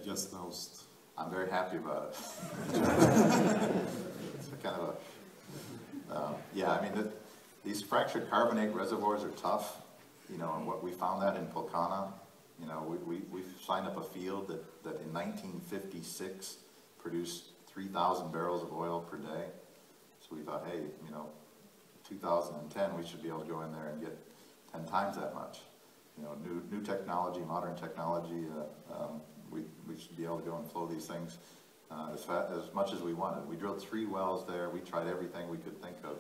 just announced. I'm very happy about it. It's a kind of a, yeah, I mean, these fractured carbonate reservoirs are tough, you know, and what we found that in Polcana, you know, we've signed up a field that in 1956 produced 3,000 barrels of oil per day. So we thought, hey, you know, 2010, we should be able to go in there and get 10 times that much. You know, new technology, modern technology, we should be able to go and flow these things as much as we wanted. We drilled 3 wells there. We tried everything we could think of,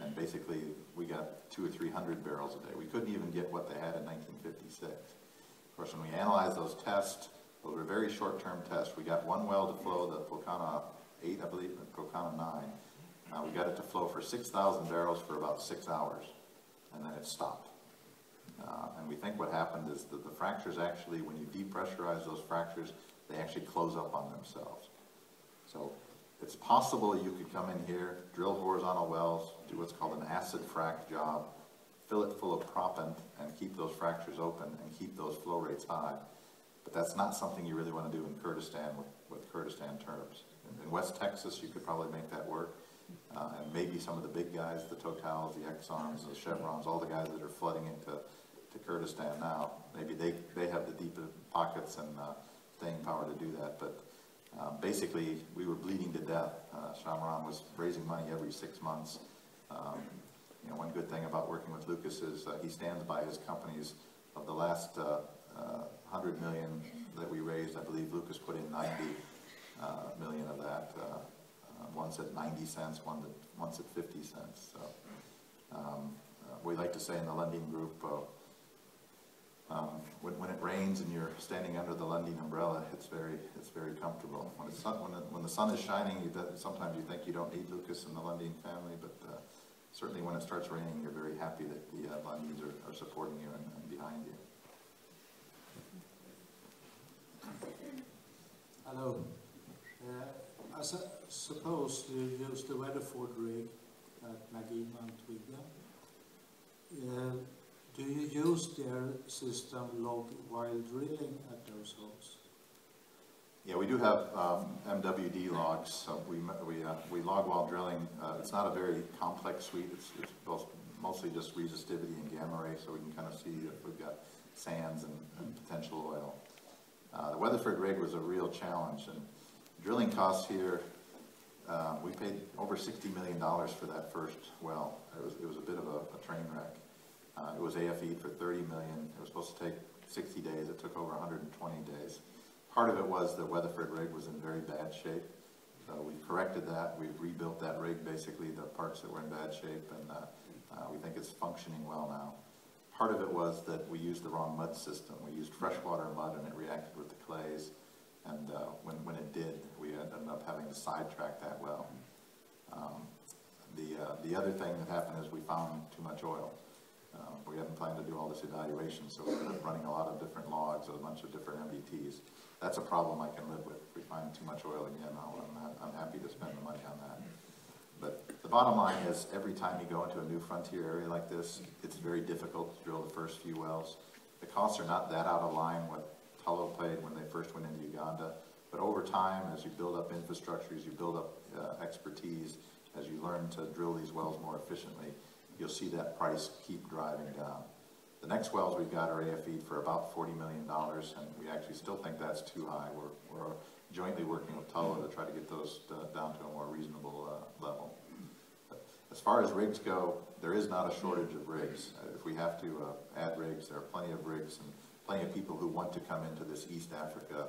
and basically we got 200 or 300 barrels a day. We couldn't even get what they had in 1956. Of course, when we analyzed those tests, those were very short-term tests. We got 1 well to flow, the Polcana 8, I believe, and Polcana 9. We got it to flow for 6,000 barrels for about 6 hours, and then it stopped. And we think what happened is that the fractures actually, when you depressurize those fractures, they actually close up on themselves. So it's possible you could come in here, drill horizontal wells, do what's called an acid frac job, fill it full of proppant, and keep those fractures open and keep those flow rates high. But that's not something you really want to do in Kurdistan with Kurdistan terms. In West Texas, you could probably make that work. And maybe some of the big guys, the Totals, the Exxons, the Chevrons, all the guys that are flooding into Kurdistan now, maybe they have the deep pockets and staying power to do that. But basically, we were bleeding to death. Shamaran was raising money every 6 months. You know, one good thing about working with Lucas is he stands by his companies. Of the last 100 million that we raised, I believe Lucas put in 90 million of that. One's at 90 cents, one's at 50 cents. So we like to say in the lending group, when it rains and you're standing under the lending umbrella, it's very comfortable. When the sun is shining, sometimes you think you don't need Lucas and the lending family, but certainly when it starts raining, you're very happy that the lendings are supporting you and behind you. Hello. I suppose you use the Weatherford rig at Nagima and Twiga. Do you use their system log while drilling at those holes? Yeah, we do have MWD logs. So we log while drilling. It's not a very complex suite. It's mostly just resistivity and gamma ray, so we can kind of see if we've got sands and potential oil. The Weatherford rig was a real challenge, and drilling costs here, we paid over $60 million for that first well. It was a bit of a train wreck. It was AFE'd for $30 million. It was supposed to take 60 days. It took over 120 days. Part of it was the Weatherford rig was in very bad shape. So we corrected that. We've rebuilt that rig, basically the parts that were in bad shape, and we think it's functioning well now. Part of it was that we used the wrong mud system. We used freshwater mud and it reacted with the clays. And when it did, we ended up having to sidetrack that well. The other thing that happened is we found too much oil. We hadn't planned to do all this evaluation, so we ended up running a lot of different logs, a bunch of different MBTs. That's a problem I can live with. If we find too much oil again, I'm happy to spend the money on that. But the bottom line is, every time you go into a new frontier area like this, it's very difficult to drill the first few wells. The costs are not that out of line what Tullow paid when they first went into Uganda. But over time, as you build up infrastructure, as you build up expertise, as you learn to drill these wells more efficiently, you'll see that price keep driving down. The next wells we've got are AFE'd for about $40 million, and we actually still think that's too high. We're jointly working with Tullow to try to get those down to a more reasonable level. But as far as rigs go, there is not a shortage of rigs. If we have to add rigs, there are plenty of rigs and plenty of people who want to come into this East Africa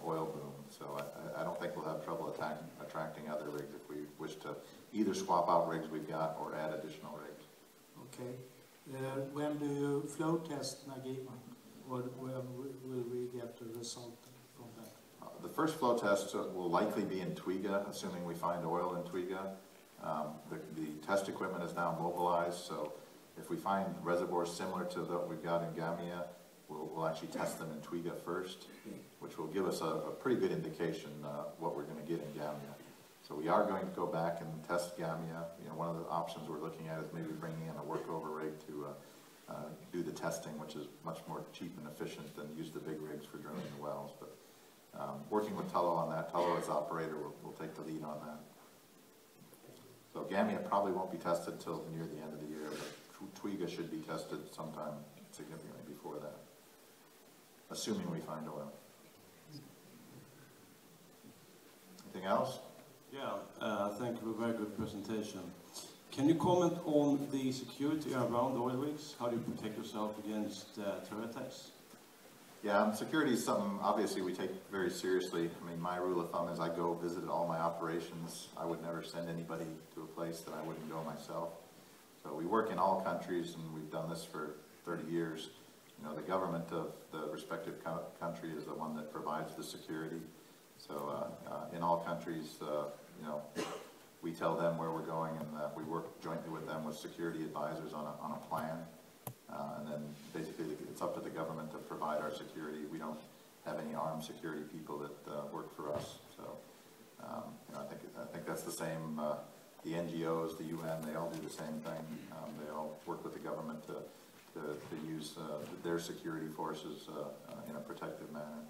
oil boom. So I don't think we'll have trouble attracting other rigs if we wish to either swap out rigs we've got or add additional rigs. Okay. When do you flow test Nagima? Or when will we get the result from that? The first flow test will likely be in Twiga, assuming we find oil in Twiga. The test equipment is now mobilized, so if we find reservoirs similar to what we've got in Gamia, we'll actually test them in Twiga first, which will give us a pretty good indication what we're going to get in Gamia. So we are going to go back and test Gamia. You know, one of the options we're looking at is maybe bringing in a workover rig to do the testing, which is much more cheap and efficient than use the big rigs for drilling the wells. But working with Tullow on that. Tullow as operator will take the lead on that. So Gambia probably won't be tested till near the end of the year, but Twiga should be tested sometime significantly before that, assuming we find oil. Anything else? Yeah, thank you for a very good presentation. Can you comment on the security around oil rigs? How do you protect yourself against terror attacks? Yeah, security is something obviously we take very seriously. I mean, my rule of thumb is I go visit all my operations. I would never send anybody to a place that I wouldn't go myself. So we work in all countries, and we've done this for 30 years. You know, the government of the respective country is the one that provides the security. So in all countries, you know, we tell them where we're going, and we work jointly with them with security advisors on a plan. And then basically it's up to the government to provide our security. We don't have any armed security people that work for us. So you know, I think that's the same. The NGOs, the UN, they all do the same thing. They all work with the government to use their security forces in a protective manner.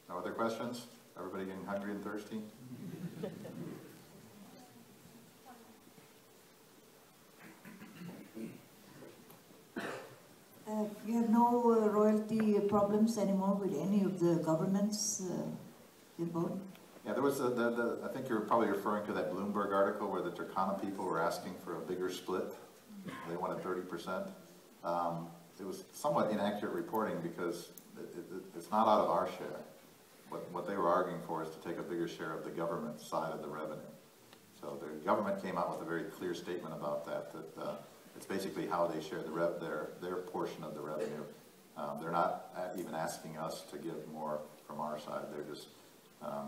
No other questions? Everybody getting hungry and thirsty? You have no royalty problems anymore with any of the governments involved? Yeah, there was I think you're probably referring to that Bloomberg article where the Turkana people were asking for a bigger split. They wanted 30%. It was somewhat inaccurate reporting because it's not out of our share. What they were arguing for is to take a bigger share of the government side of the revenue. So the government came out with a very clear statement about that it's basically how they share their portion of the revenue. They're not even asking us to give more from our side. They're just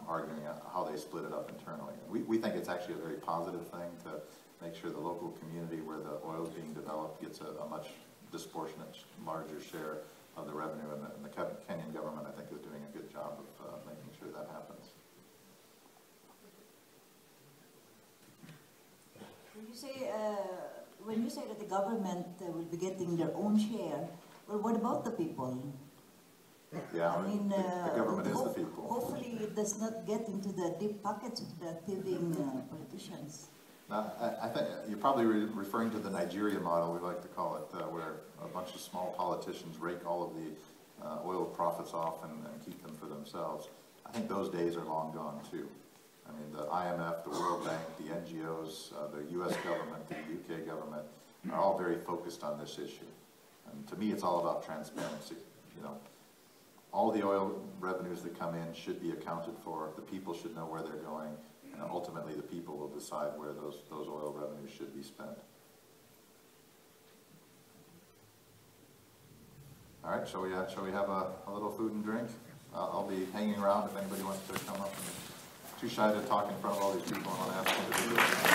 arguing how they split it up internally. We think it's actually a very positive thing to make sure the local community where the oil is being developed gets a much disproportionate, larger share of the revenue, and the Kenyan government, I think, is doing a good job of making sure that happens. When you say that the government will be getting their own share, well, what about the people? Yeah, I mean, the government is the people. Hopefully it does not get into the deep pockets of the thieving politicians. I think you're probably referring to the Nigeria model, we like to call it, where a bunch of small politicians rake all of the oil profits off and keep them for themselves. I think those days are long gone too. I mean, the IMF, the World Bank, the NGOs, the US government, the UK government are all very focused on this issue. And to me, it's all about transparency. You know, all the oil revenues that come in should be accounted for. The people should know where they're going. And ultimately, the people will decide where those oil revenues should be spent. All right, shall we have a little food and drink? I'll be hanging around if anybody wants to come up. And too shy to talk in front of all these people and want to ask them to do it.